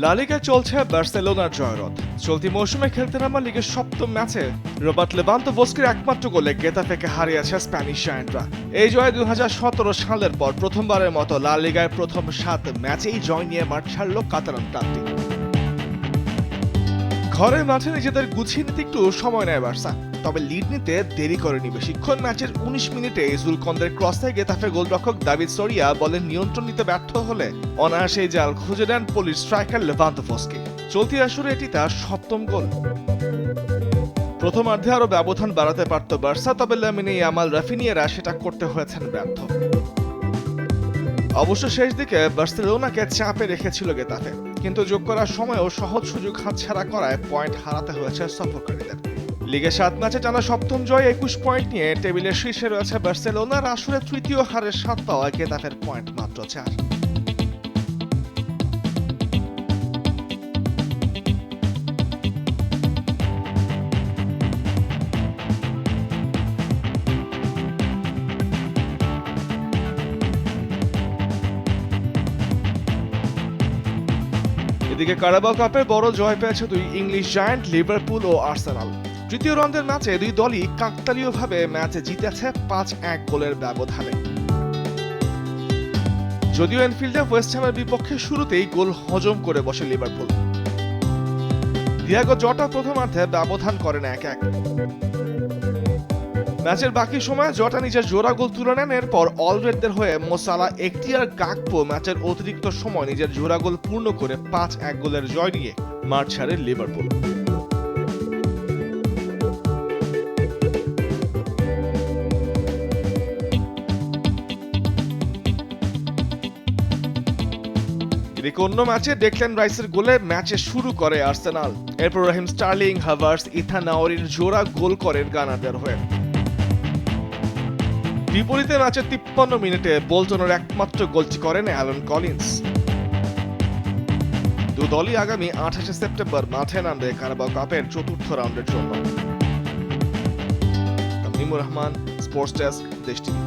লা লিগায় চলছে বার্সেলোনার জয়রথ। চলতি মৌসুমে খেলতে নামা লিগের সপ্তম ম্যাচে রবার্ট লেভানদোভস্কির একমাত্র গোলে গেতাফেকে হারিয়েছে স্প্যানিশ জায়ান্টরা। এই জয়ে 2017 সালের পর প্রথমবারের মতো লা লিগায় প্রথম 7 ম্যাচেই জয় নিয়ে মাঠ ছাড়ল কাতালান ক্লাবটি। ঘরের মাঠে নিজেদের গুছিয়ে নিতে একটু সময় নেয় বার্সা, তবে লিড নিতে দেরি করেনি বেশিক্ষণ। ম্যাচের 19 মিনিটে জুলকন্দের ক্রসে গেতাফে গোলরক্ষক দাভিদ সরিয়া বলের নিয়ন্ত্রণ নিতে ব্যর্থ হলে অনায়াসেই জাল খুঁজে নেন পোলিশ স্ট্রাইকার লেভানদোভস্কি। চলতি আসরে এটি তার সপ্তম গোল। প্রথমার্ধে আরো ব্যবধান বাড়াতে পারত বার্সা, তবে লামিনে ইয়ামাল, রাফিনিয়ারা সেটা করতে হয়েছেন ব্যর্থ। অবশ্য শেষ দিকে বার্সেলোনাকে চাপে রেখেছিল গেতাফে, কিন্তু যোগ করার সময়ও সহজ সুযোগ হাতছাড়া করায় পয়েন্ট হারাতে হয়েছে সফরকারীদের। লিগে 7 ম্যাচে টানা সপ্তম জয় 21 পয়েন্ট নিয়ে টেবিলের শীর্ষে রয়েছে বার্সেলোনার। আসলে তৃতীয় হারের স্বাদ পাওয়া গেতাফের পয়েন্ট মাত্র 4। এদিকে কারাবাও কাপে বড় জয় পেয়েছে দুই ইংলিশ জায়ান্ট লিভারপুল ও আর্সেনাল। তৃতীয় রাউন্ডের ম্যাচে দুই দলই কাকতালীয়ভাবে ম্যাচ জিতেছে 5-1 গোলের ব্যবধানে। যদিও এনফিল্ডে ওয়েস্ট হ্যামের বিপক্ষে শুরুতেই গোল হজম করে বসে লিভারপুল। ডিয়েগো জটা প্রথমার্ধে ব্যবধান করেন 1-1। ম্যাচের বাকি সময়ে জটা নিজের জোড়া গোল তুলে নেন। এরপর অলরেডদের হয়ে মো সালাহ, এখতিয়ার, গাকপো ম্যাচের অতিরিক্ত সময় নিজের জোড়া গোল পূর্ণ করে 5-1 গোলের জয় নিয়ে মাঠ ছাড়ে লিভারপুল। এদিকে অন্য ম্যাচে ডেকল্যান রাইসের গোলে ম্যাচে শুরু করে আর্সেনাল। এরপর রাহিম স্টার্লিং, হাভার্টস, ইথান নাওয়ারির জোড়া গোল করেন গানারদের হয়ে। বিপরীতে ম্যাচের 53 মিনিটে বোল্টনের একমাত্র গোলটি করেন অ্যালান কলিন্স। দুদলই আগামী 28 সেপ্টেম্বর মাঠে নামবে কারাবাও কাপের চতুর্থ রাউন্ডের জন্য। তামিমুর রহমান, স্পোর্টস ডেস্ক, দেশ টিভি।